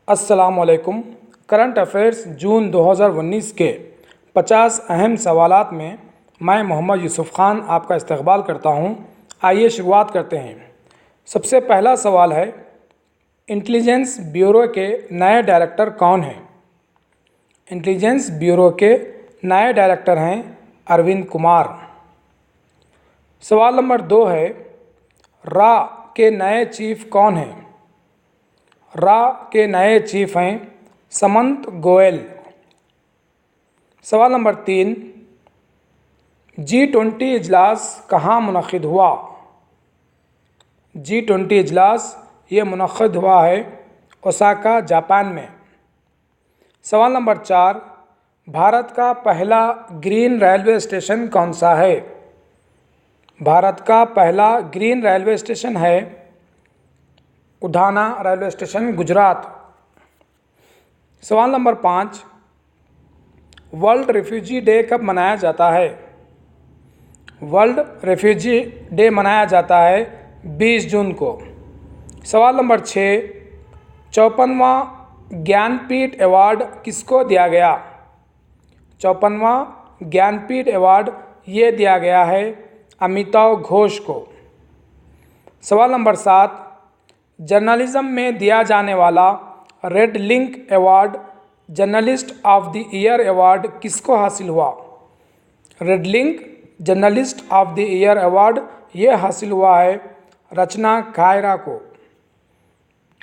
अस्सलामुअलैकुम। Current affairs जून 2019 के 50 अहम सवालात में मैं मोहम्मद यूसुफ़ ख़ान आपका इस्तकबाल करता हूं। आइए शुरुआत करते हैं। सबसे पहला सवाल है, इंटेलिजेंस ब्यूरो के नए डायरेक्टर कौन हैं? इंटेलिजेंस ब्यूरो के नए डायरेक्टर हैं अरविंद कुमार। सवाल नंबर 2 है, रा के नए चीफ कौन हैं? रा के नए चीफ हैं समंत गोयल। सवाल नंबर 3, G20 इजलास कहाँ मुनक़िद हुआ? G20 इजलास ये मुनक़िद हुआ है ओसाका, जापान में। सवाल नंबर 4, भारत का पहला ग्रीन रेलवे स्टेशन कौन सा है? भारत का पहला ग्रीन रेलवे स्टेशन है उधाना रेलवे स्टेशन, गुजरात। सवाल नंबर 5, वर्ल्ड रिफ्यूजी डे कब मनाया जाता है? वर्ल्ड रिफ्यूजी डे मनाया जाता है 20 जून को। सवाल नंबर 6, 54वां ज्ञानपीठ अवार्ड किसको दिया गया? 54वां ज्ञानपीठ अवार्ड ये दिया गया है अमिताभ घोष को। सवाल नंबर 7, जर्नलिज्म में दिया जाने वाला red link award journalist of the year award किसको हासिल हुआ? Red link journalist of the year award ये हासिल हुआ है रचना कायरा को।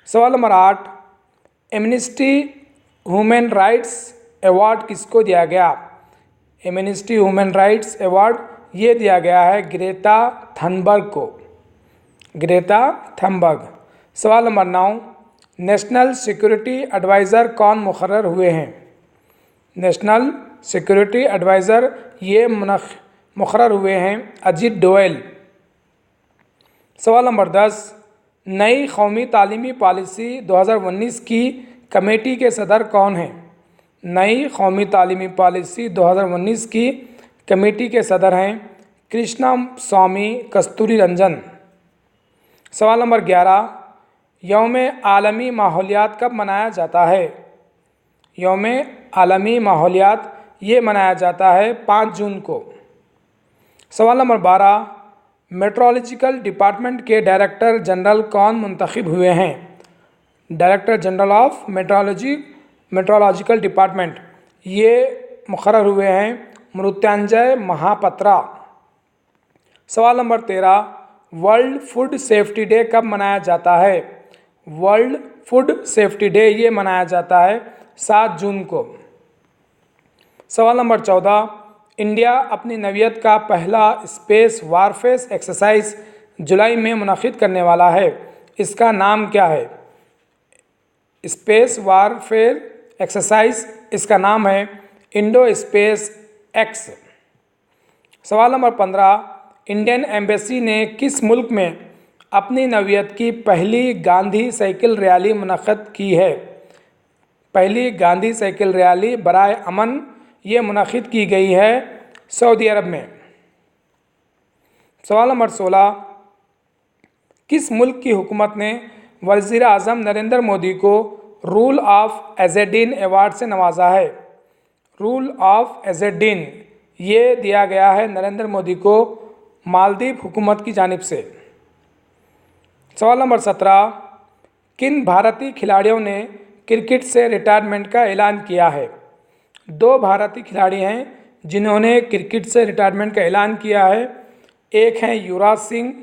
सवाल number 8, amnesty human rights award किसको दिया गया? एमनेस्टी ह्यूमन राइट्स अवार्ड ये दिया गया है ग्रेटा थनबर्ग को। Greta Thunberg. सवाल नंबर 9, नेशनल सिक्योरिटी एडवाइज़र कौन मुकर्रर हुए हैं? नेशनल सिक्योरिटी एडवाइज़र ये मुकर्रर हुए हैं अजीत डोवल। सवाल नंबर 10, नई कौमी तालीमी पॉलिसी 2019 की कमेटी के सदर कौन हैं? नई कौमी तालीमी पॉलिसी 2019 की कमेटी के सदर हैं कृष्णा स्वामी कस्तूरी रंजन। सवाल नंबर 11, यौम आलमी माहौलियात कब मनाया जाता है? यौम आलमी माहौलियात ये मनाया जाता है 5 जून को। सवाल नंबर 12, मेट्रोलॉजिकल डिपार्टमेंट के डायरेक्टर जनरल कौन मुंतखब हुए हैं? Director general of meteorological department ये मुकर्रर हुए हैं मृत्युंजय महापात्रा। सवाल नंबर 13, वर्ल्ड फूड सेफ्टी डे कब मनाया जाता है? वर्ल्ड फूड सेफ्टी डे ये मनाया जाता है 7 जून को। सवाल नंबर 14, इंडिया अपनी नवियत का पहला स्पेस वारफेस एक्सरसाइज जुलाई में मुनक़िद करने वाला है, इसका नाम क्या है? स्पेस वारफेयर एक्सरसाइज इसका नाम है इंडो स्पेस एक्स। सवाल नंबर 15, इंडियन एम्बेसी ने किस मुल्क में अपनी नवियत की पहली गांधी साइकिल रैली मुनक़्क़द की है? पहली गांधी साइकिल रैली बराए अमन ये मुनक़्क़द की गई है सऊदी अरब में। सवाल नंबर 16, किस मुल्क की हुकूमत ने वज़ीर आज़म नरेंद्र मोदी को रूल ऑफ एज़ेडीन अवार्ड से नवाजा है? रूल ऑफ एज़ेडीन ये दिया गया है नरेंद्र मोदी को मालदीव हुकूमत की जानिब से। सवाल नंबर 17, किन भारतीय खिलाड़ियों ने क्रिकेट से रिटायरमेंट का ऐलान किया है? 2 भारतीय खिलाड़ी हैं जिन्होंने क्रिकेट से रिटायरमेंट का ऐलान किया है। एक हैं युवराज सिंह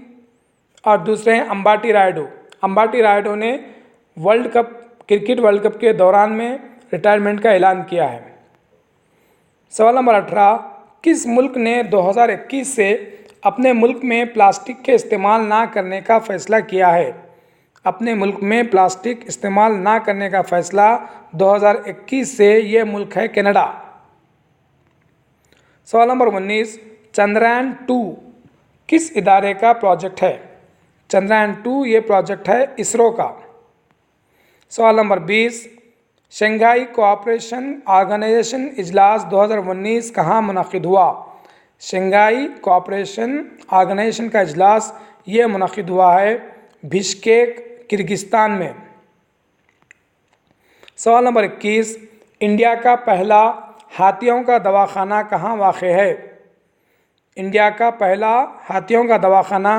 और दूसरे हैं अंबाटी रायडू। अंबाटी रायडू ने क्रिकेट वर्ल्ड कप के दौरान में रिटायरमेंट का ऐलान किया है। सवाल नंबर 18, किस मुल्क ने 2021 से अपने मुल्क में प्लास्टिक के इस्तेमाल ना करने का फ़ैसला किया है? अपने मुल्क में प्लास्टिक इस्तेमाल ना करने का फ़ैसला 2021 से ये मुल्क है कनाडा। सवाल नंबर 19, चंद्रयान 2 किस इदारे का प्रोजेक्ट है? चंद्रयान 2 ये प्रोजेक्ट है इसरो का। सवाल नंबर 20, शंघाई कोऑपरेशन ऑर्गेनाइजेशन इजलास 2019 कहाँ मुनक़िद हुआ? शंघाई कोऑपरेशन ऑर्गेनाइजेशन का इजलास ये मुनक़िद हुआ है बिश्केक, किर्गिस्तान में। सवाल नंबर 21, इंडिया का पहला हाथियों का दवाखाना कहाँ वाक़ है? इंडिया का पहला हाथियों का दवाखाना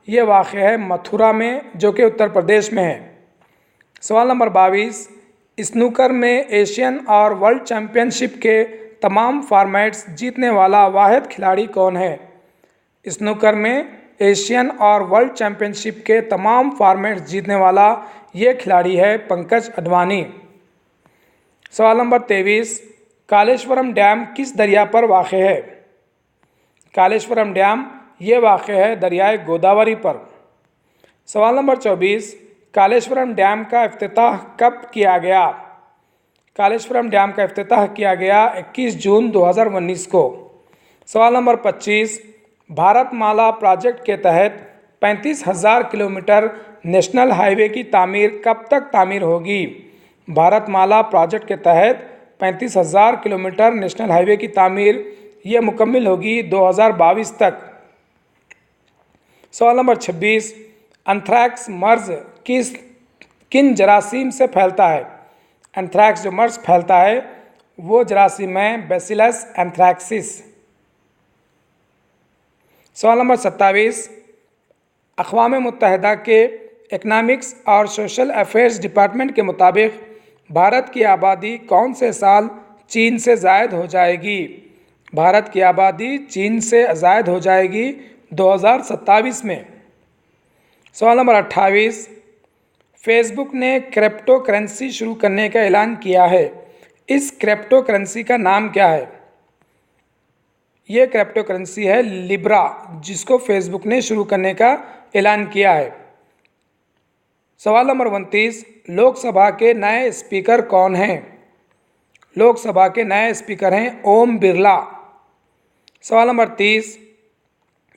ये वाक़ है मथुरा में, जो कि उत्तर प्रदेश में है। सवाल नंबर 22, स्नूकर में एशियन और वर्ल्ड चैम्पियनशिप के तमाम फॉर्मेट्स जीतने वाला वाहिद खिलाड़ी कौन है? स्नूकर में एशियन और वर्ल्ड चैम्पियनशिप के तमाम फॉर्मेट्स जीतने वाला ये खिलाड़ी है पंकज अडवाणी। सवाल नंबर 23, कालेश्वरम डैम किस दरिया पर वाक़ है? कालेश्वरम डैम ये वाक़ है दरियाए गोदावरी पर। सवाल नंबर 24, कालेश्वरम डैम का इफ्तिताह कब किया गया? कालेश्वरम डैम का इफ्तिताह किया गया 21 जून 2019 को। सवाल नंबर 25, भारतमाला प्रोजेक्ट के तहत 35,000 किलोमीटर नेशनल हाईवे की तामीर कब तक तामीर होगी? भारतमाला प्रोजेक्ट के तहत 35,000 किलोमीटर नेशनल हाईवे की तामीर ये मुकम्मल होगी 2022 तक। सवाल नंबर 26, एंथ्रैक्स मर्ज किन जरासीम से फैलता है? एंथ्रैक्स जो मर्ज फैलता है वो जरासीम है बैसिलस एंथ्रैक्सिस। सवाल नंबर 27, अक़वाम मुत्तहिदा के इकनॉमिक्स और सोशल अफेयर्स डिपार्टमेंट के मुताबिक भारत की आबादी कौन से साल चीन से ज़ायद हो जाएगी? भारत की आबादी चीन से ज़ायद हो जाएगी 2027 में। सवाल नंबर 28, फेसबुक ने क्रिप्टो करेंसी शुरू करने का ऐलान किया है। इस क्रिप्टो करेंसी का नाम क्या है? ये क्रिप्टो करेंसी है लिब्रा, जिसको फेसबुक ने शुरू करने का ऐलान किया है। सवाल नंबर 29, लोकसभा के नए स्पीकर कौन हैं? लोकसभा के नए स्पीकर हैं ओम बिरला। सवाल नंबर 30,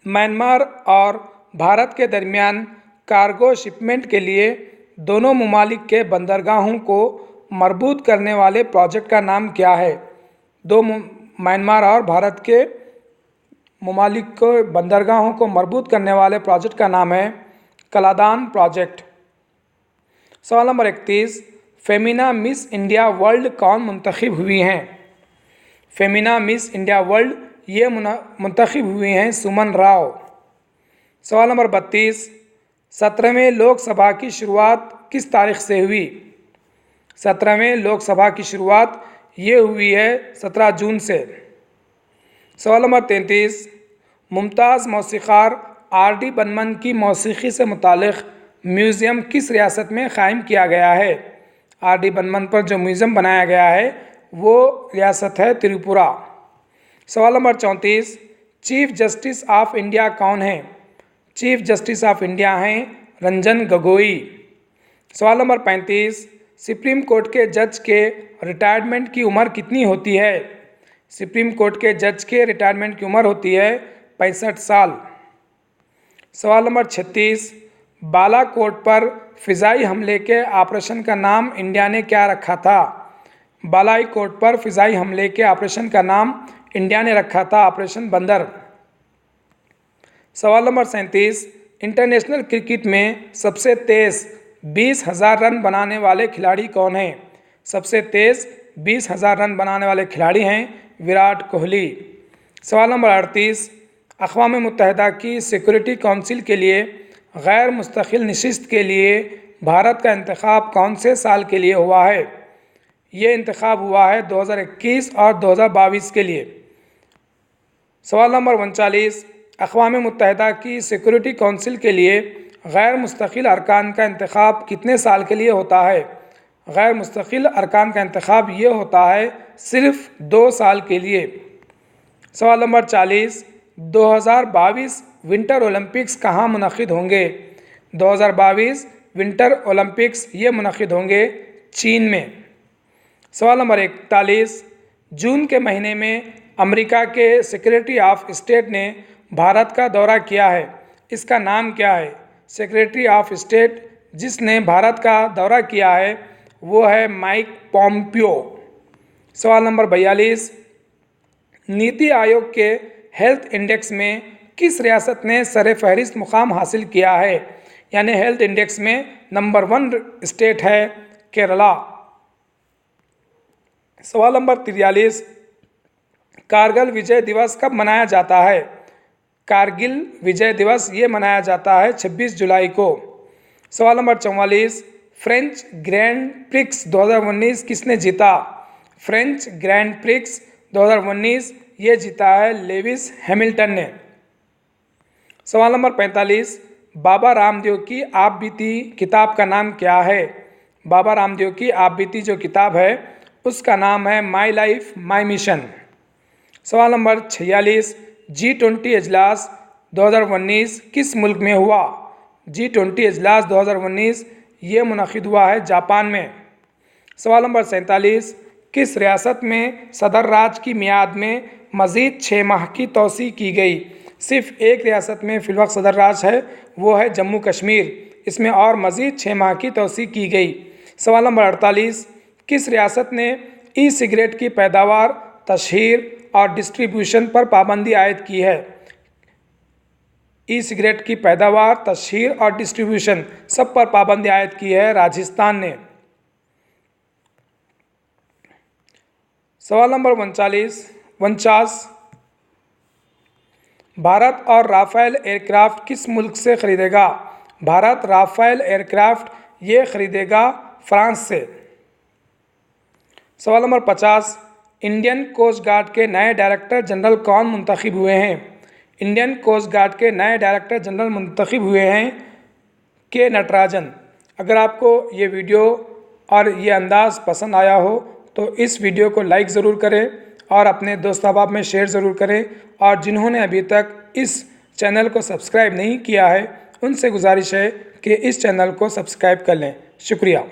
म्यांमार और भारत के दरमियान कार्गो शिपमेंट के लिए दोनों ममालिक के बंदरगाहों को मरबूत करने वाले प्रोजेक्ट का नाम क्या है? म्यांमार और भारत के ममालिक को बंदरगाहों को मरबूत करने वाले प्रोजेक्ट का नाम है कलादान प्रोजेक्ट। सवाल number 31, Femina miss India world कौन मुंतखब हुई हैं? फेमिना मिस इंडिया वर्ल्ड ये मुंतखब हुई हैं सुमन राव। सवाल नंबर 32, 17वें लोकसभा की शुरुआत किस तारीख से हुई? 17वें लोकसभा की शुरुआत ये हुई है 17 जून से। सवाल नंबर 33, मुमताज़ मौसीक़ार R.D. बर्मन की मौसीक़ी से मुतालिक़ म्यूज़ियम किस रियासत में क़ायम किया गया है? R.D. बर्मन पर जो म्यूज़ियम बनाया गया है वो रियासत है त्रिपुरा। सवाल number 34, chief justice of India कौन है? चीफ़ जस्टिस ऑफ इंडिया हैं रंजन गोगोई। सवाल नंबर 35, सुप्रीम कोर्ट के जज के रिटायरमेंट की उम्र कितनी होती है? सुप्रीम कोर्ट के जज के रिटायरमेंट की उम्र होती है 65 साल। सवाल नंबर 36, बालाकोट पर फ़िज़ाई हमले के ऑपरेशन का नाम इंडिया ने क्या रखा था? बालाकोट पर फ़िज़ाई हमले के ऑपरेशन का नाम इंडिया ने रखा था ऑपरेशन बंदर। सवाल नंबर 37, इंटरनेशनल क्रिकेट में सबसे तेज़ 20,000 रन बनाने वाले खिलाड़ी कौन हैं? सबसे तेज़ 20,000 रन बनाने वाले खिलाड़ी हैं विराट कोहली। सवाल नंबर 38, अक़वाम मुत्तहिदा की सिक्योरिटी काउंसिल के लिए गैर मुस्तकिल नशिस्त के लिए भारत का इंतखाब कौन से साल के लिए हुआ है? ये इंतखाब हुआ है 2021 और 2022 के लिए। सवाल नंबर 39, अक़वाम मुत्तहिदा की सिक्योरिटी काउंसिल के लिए गैर मुस्तकिल अरकान का इंतखाब कितने साल के लिए होता है? गैर मुस्तकिल अरकान का इंतखाब ये होता है सिर्फ 2 साल के लिए। सवाल नंबर 40, 2022 विंटर ओलंपिक्स कहाँ मुनक़िद होंगे? 2022 विंटर ओलंपिक्स ये मुनक़िद होंगे चीन में। सवाल नंबर 41, जून के महीने में अमेरिका के सेक्रेटरी ऑफ स्टेट ने भारत का दौरा किया है, इसका नाम क्या है? सेक्रेटरी ऑफ स्टेट जिसने भारत का दौरा किया है वो है माइक पोम्पियो। सवाल नंबर 42, नीति आयोग के हेल्थ इंडेक्स में किस रियासत ने सर-ए-फ़हरिस्त मुकाम हासिल किया है? यानी हेल्थ इंडेक्स में नंबर 1 स्टेट है केरला। सवाल नंबर 43, कारगिल विजय दिवस कब मनाया जाता है? कारगिल विजय दिवस ये मनाया जाता है 26 जुलाई को। सवाल नंबर 44, फ्रेंच ग्रैंड प्रिक्स 2019 किसने जीता? फ्रेंच ग्रैंड प्रिक्स 2019 ये जीता है लेविस हैमिल्टन ने। सवाल नंबर 45, बाबा रामदेव की आप बीती किताब का नाम क्या है? बाबा रामदेव की आप बीती जो किताब है उसका नाम है माई लाइफ माई मिशन। सवाल नंबर 46, G20 इजलास 2019 किस मुल्क में हुआ? G20 इजलास 2019 ये मुनक़िद हुआ है जापान में। सवाल नंबर 47, किस रियासत में सदर राज की मियाद में मज़ीद 6 माह की तोसी की गई? सिर्फ एक रियासत में फ़िलवक्त सदर राज है, वो है जम्मू कश्मीर। इसमें और मज़ीद 6 माह की तोसी की गई। सवाल नंबर 48, किस रियासत ने ई सिगरेट की पैदावार, तशहीर और डिस्ट्रीब्यूशन पर पाबंदी आयद की है? ई सिगरेट की पैदावार, तशहीर और डिस्ट्रीब्यूशन सब पर पाबंदी आयद की है राजस्थान ने। सवाल नंबर 49, भारत और राफ़ेल एयरक्राफ्ट किस मुल्क से ख़रीदेगा? भारत राफ़ेल एयरक्राफ्ट ये ख़रीदेगा फ्रांस से। सवाल नंबर 50, इंडियन कोस्ट गार्ड के नए डायरेक्टर जनरल कौन मुंतखब हुए हैं? इंडियन कोस्ट गार्ड के नए डायरेक्टर जनरल मुंतखब हुए हैं के नटराजन। अगर आपको ये वीडियो और ये अंदाज़ पसंद आया हो तो इस वीडियो को लाइक ज़रूर करें और अपने दोस्त अहबाब में शेयर ज़रूर करें, और जिन्होंने अभी तक इस चैनल को सब्सक्राइब नहीं किया है उनसे गुजारिश है कि इस चैनल को सब्सक्राइब कर लें। शुक्रिया।